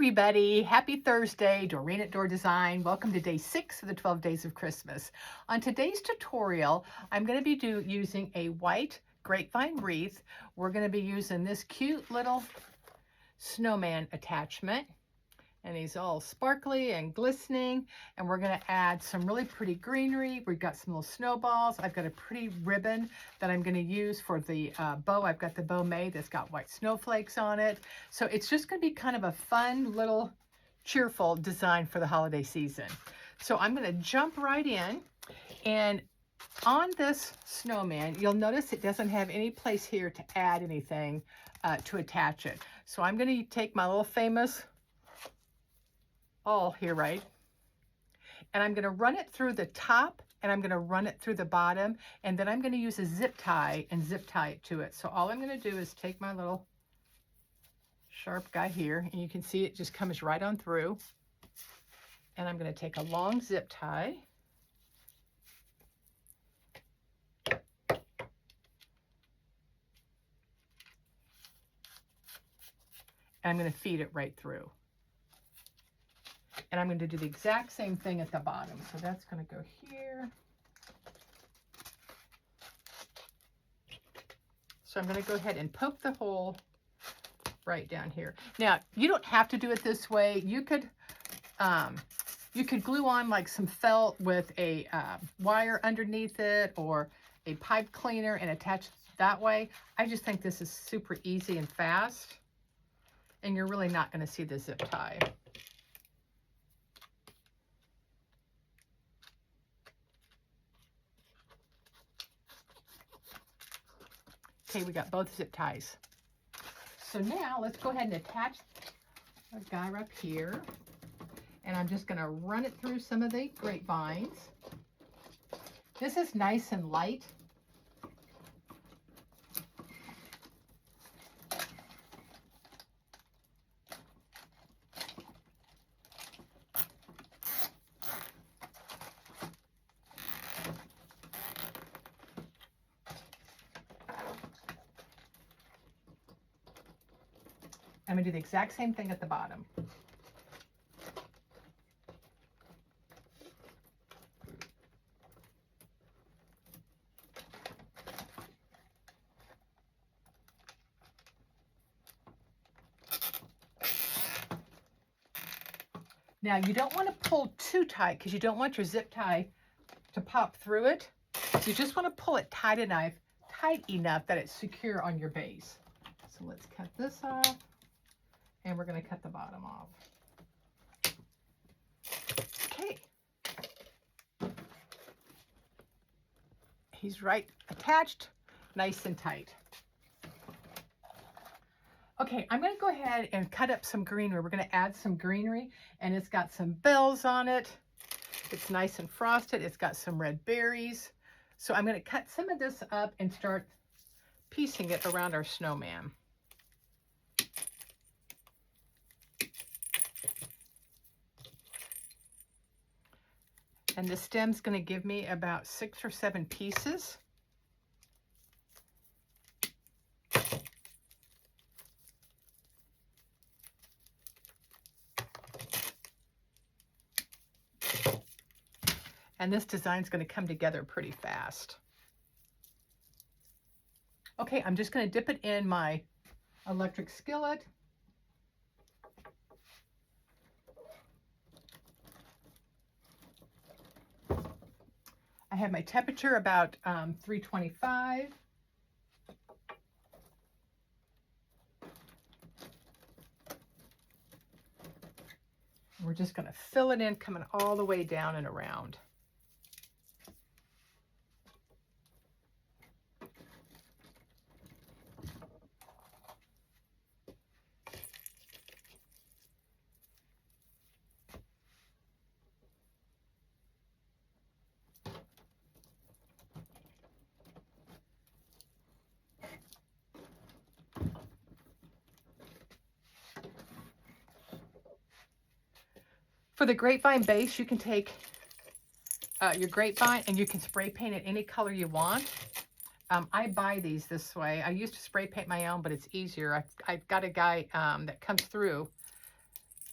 everybody, happy Thursday, Doreen at Door Design. Welcome to day 6 of the 12 days of Christmas. On today's tutorial, I'm going to be using a white grapevine wreath. We're going to be using this cute little snowman attachment. And he's all sparkly and glistening. And we're going to add some really pretty greenery. We've got some little snowballs. I've got a pretty ribbon that I'm going to use for the bow. I've got the bow made that's got white snowflakes on it. So it's just going to be kind of a fun little cheerful design for the holiday season. So I'm going to jump right in. And on this snowman, you'll notice it doesn't have any place here to add anything to attach it. So I'm going to take my little famous awl here, right? And I'm going to run it through the top and I'm going to run it through the bottom, and then I'm going to use a zip tie and zip tie it to it. So all I'm going to do is take my little sharp guy here, and you can see it just comes right on through. And I'm going to take a long zip tie. And I'm going to feed it right through. And I'm going to do the exact same thing at the bottom. So that's going to go here. So I'm going to go ahead and poke the hole right down here. Now, you don't have to do it this way. You could glue on like some felt with a wire underneath it, or a pipe cleaner, and attach it that way. I just think this is super easy and fast. And you're really not going to see the zip tie. Okay, we got both zip ties. So now let's go ahead and attach our guy up here. And I'm just going to run it through some of the grapevines. This is nice and light. I'm going to do the exact same thing at the bottom. Now, you don't want to pull too tight because you don't want your zip tie to pop through it. So you just want to pull it tight enough that it's secure on your base. So let's cut this off. And we're going to cut the bottom off. Okay. He's right attached, nice and tight. Okay, I'm going to go ahead and cut up some greenery. We're going to add some greenery, and it's got some bells on it. It's nice and frosted. It's got some red berries. So I'm going to cut some of this up and start piecing it around our snowman. And the stem's going to give me about 6 or 7 pieces. And this design's going to come together pretty fast. Okay, I'm just going to dip it in my electric skillet. I have my temperature about 325. We're just going to fill it in, coming all the way down and around. For the grapevine base, you can take your grapevine and you can spray paint it any color you want. I buy these this way. I used to spray paint my own, but it's easier. I've got a guy that comes through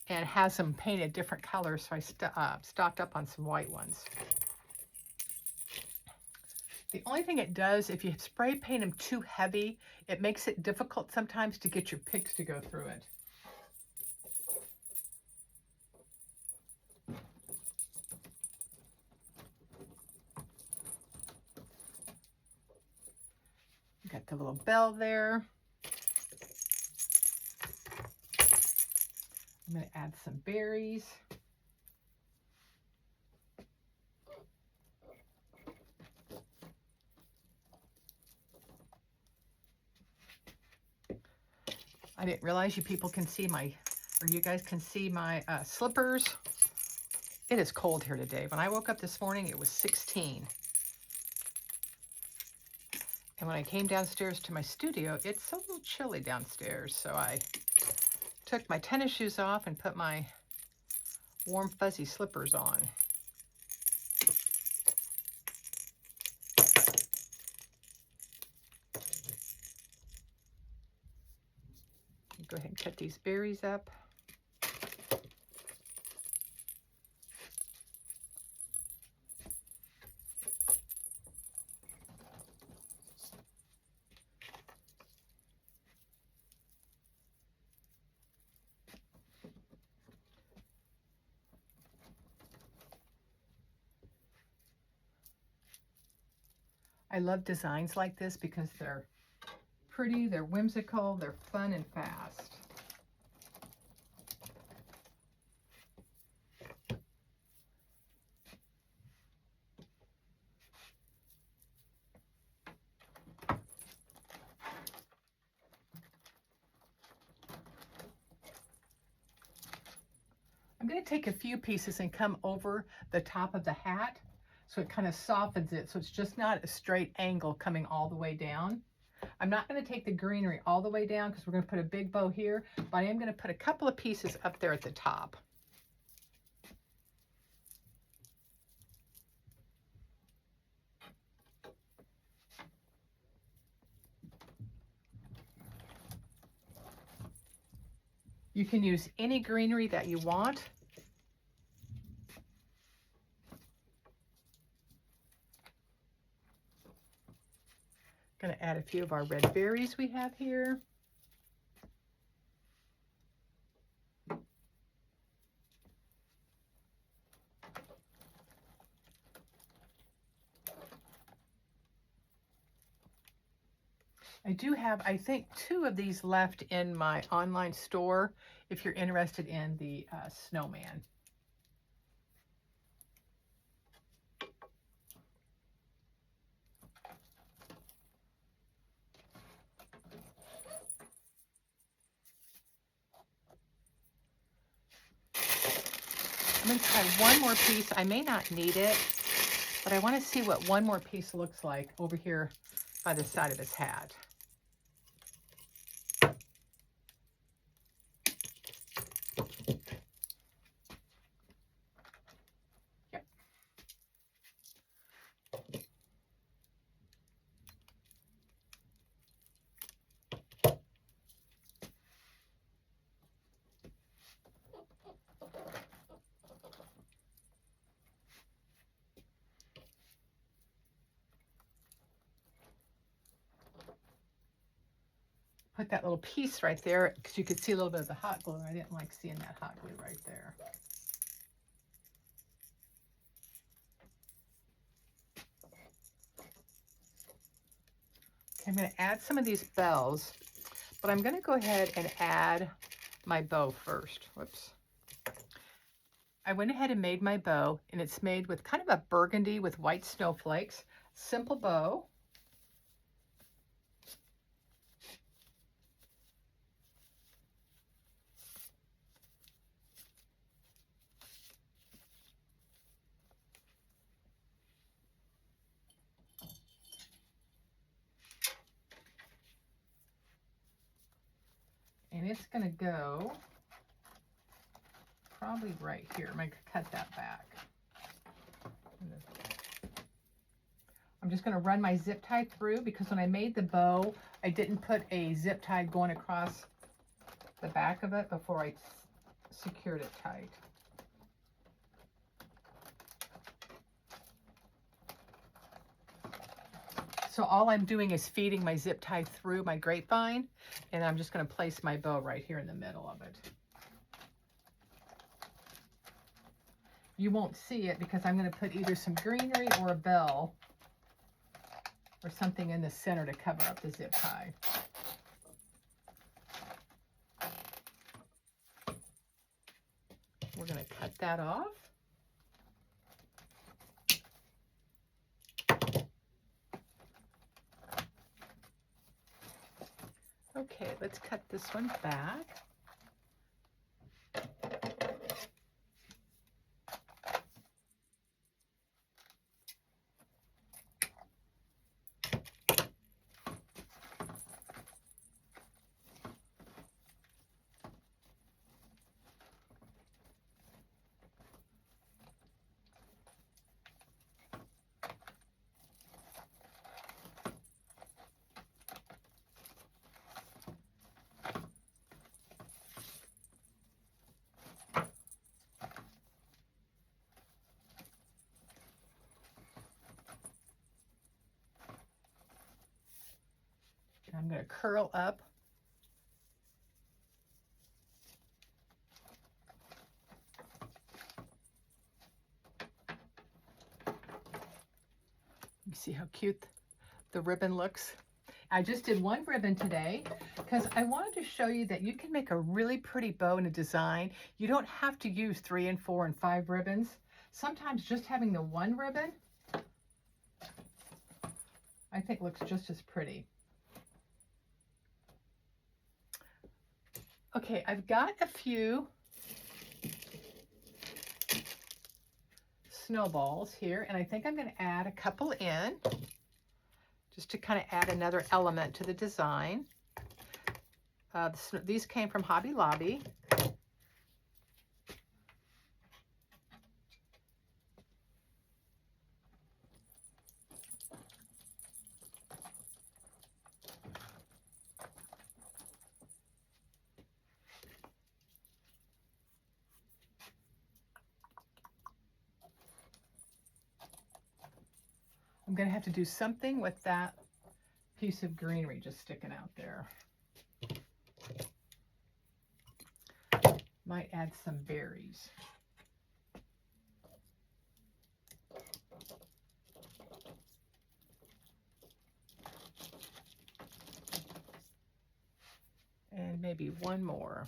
and has them painted different colors, so I stocked up on some white ones. The only thing it does, if you spray paint them too heavy, it makes it difficult sometimes to get your picks to go through it. Got the little bell there. I'm going to add some berries. I didn't realize you people can see my, or you guys can see my slippers. It is cold here today. When I woke up this morning, it was 16. And when I came downstairs to my studio, it's a little chilly downstairs. So I took my tennis shoes off and put my warm fuzzy slippers on. Go ahead and cut these berries up. I love designs like this because they're pretty, they're whimsical, they're fun and fast. I'm going to take a few pieces and come over the top of the hat so it kind of softens it, so it's just not a straight angle coming all the way down. I'm not going to take the greenery all the way down because we're going to put a big bow here, but I am going to put a couple of pieces up there at the top. You can use any greenery that you want. Going to add a few of our red berries we have here. I do have, I think, 2 of these left in my online store if you're interested in the Snowman. I'm going to try one more piece. I may not need it, but I want to see what one more piece looks like over here by the side of his hat. Yep. Put that little piece right there because you could see a little bit of the hot glue. I didn't like seeing that hot glue right there. Okay, I'm going to add some of these bells, but I'm going to go ahead and add my bow first. Whoops. I went ahead and made my bow, and it's made with kind of a burgundy with white snowflakes. Simple bow. And it's going to go probably right here. I'm going to cut that back. I'm just going to run my zip tie through because when I made the bow, I didn't put a zip tie going across the back of it before I secured it tight. So all I'm doing is feeding my zip tie through my grapevine, and I'm just going to place my bow right here in the middle of it. You won't see it because I'm going to put either some greenery or a bell or something in the center to cover up the zip tie. We're going to cut that off. Okay, let's cut this one back. I'm going to curl up you see how cute the ribbon looks. I just did one ribbon today because I wanted to show you that you can make a really pretty bow in a design. You don't have to use 3 and 4 and 5 ribbons. Sometimes just having the one ribbon I think looks just as pretty. Okay, I've got a few snowballs here, and I think I'm going to add a couple in just to kind of add another element to the design. These came from Hobby Lobby. I'm going to have to do something with that piece of greenery just sticking out there. Might add some berries. And maybe one more.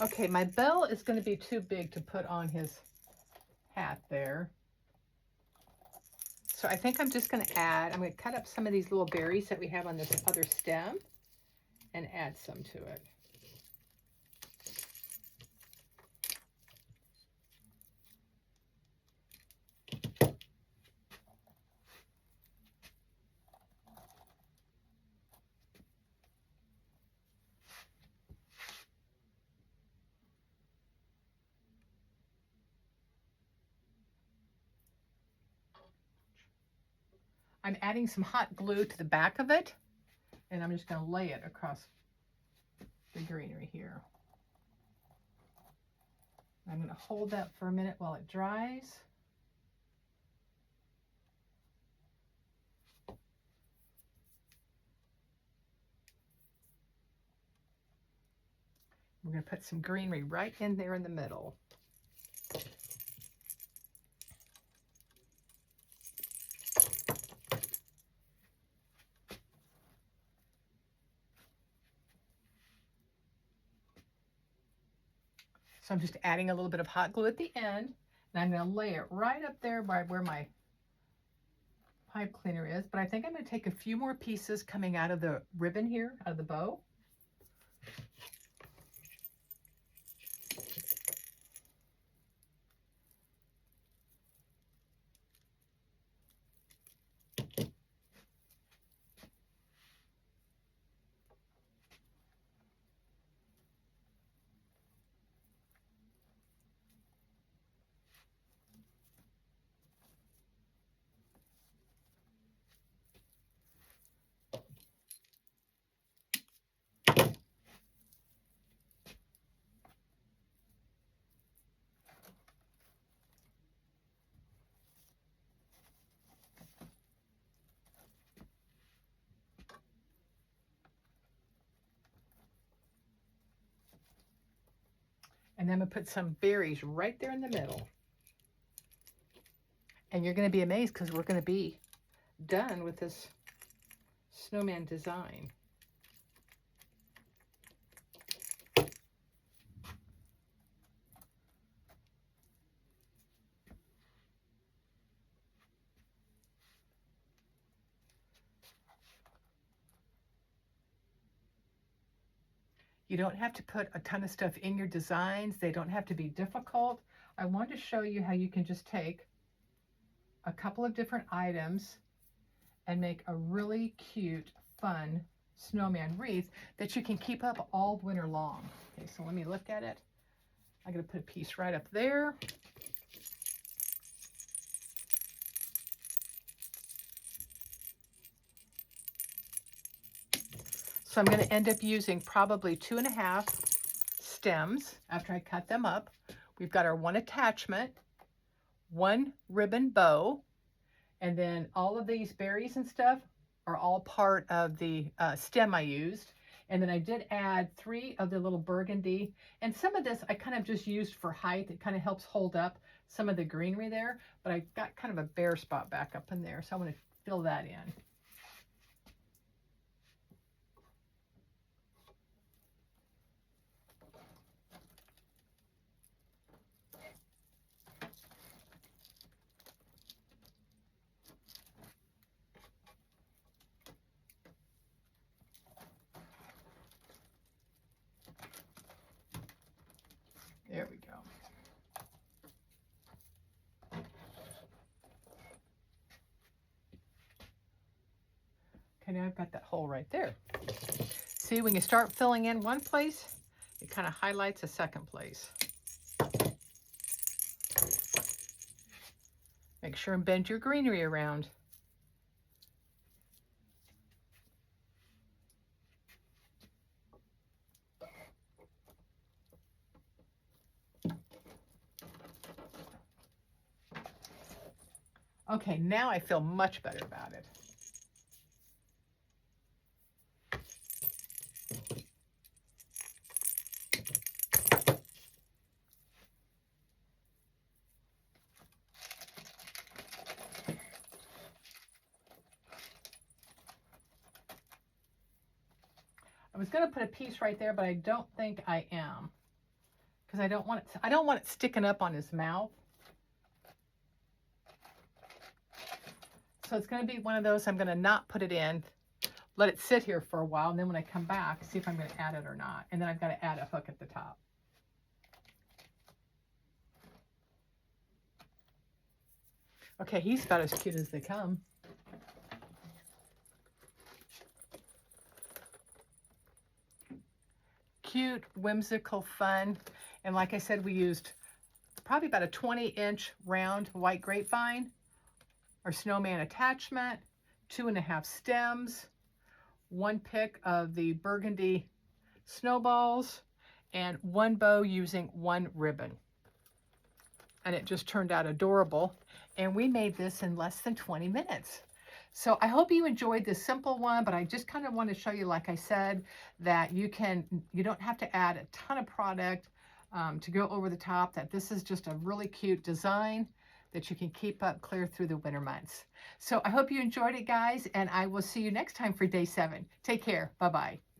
Okay, my bell is going to be too big to put on his hat there. So I think I'm just going to I'm going to cut up some of these little berries that we have on this other stem and add some to it. I'm adding some hot glue to the back of it, and I'm just going to lay it across the greenery here. I'm going to hold that for a minute while it dries. We're going to put some greenery right in there in the middle. So I'm just adding a little bit of hot glue at the end, and I'm going to lay it right up there by where my pipe cleaner is. But I think I'm going to take a few more pieces coming out of the ribbon here, out of the bow. And then I'm going to put some berries right there in the middle. And you're going to be amazed because we're going to be done with this snowman design. You don't have to put a ton of stuff in your designs. They don't have to be difficult. I wanted to show you how you can just take a couple of different items and make a really cute, fun snowman wreath that you can keep up all winter long. Okay, so let me look at it. I'm going to put a piece right up there. So I'm going to end up using probably 2.5 stems after I cut them up. We've got our one attachment, one ribbon bow, and then all of these berries and stuff are all part of the stem I used. And then I did add 3 of the little burgundy. And some of this I kind of just used for height. It kind of helps hold up some of the greenery there. But I got kind of a bare spot back up in there. So I want to fill that in. There we go. Okay, now I've got that hole right there. See, when you start filling in one place, it kind of highlights a second place. Make sure and bend your greenery around. Okay, now I feel much better about it. I was going to put a piece right there, but I don't think I am, because I don't want it sticking up on his mouth. So it's going to be one of those, I'm going to not put it in, let it sit here for a while, and then when I come back, see if I'm going to add it or not. And then I've got to add a hook at the top. Okay, he's about as cute as they come. Cute, whimsical, fun. And like I said, we used probably about a 20-inch round white grapevine, our snowman attachment, 2.5 stems, 1 pick of the burgundy snowballs, and 1 bow using 1 ribbon. And it just turned out adorable. And we made this in less than 20 minutes. So I hope you enjoyed this simple one, but I just kind of want to show you, like I said, that you don't have to add a ton of product to go over the top, that this is just a really cute design that you can keep up clear through the winter months. So I hope you enjoyed it, guys, and I will see you next time for day 7. Take care. Bye-bye.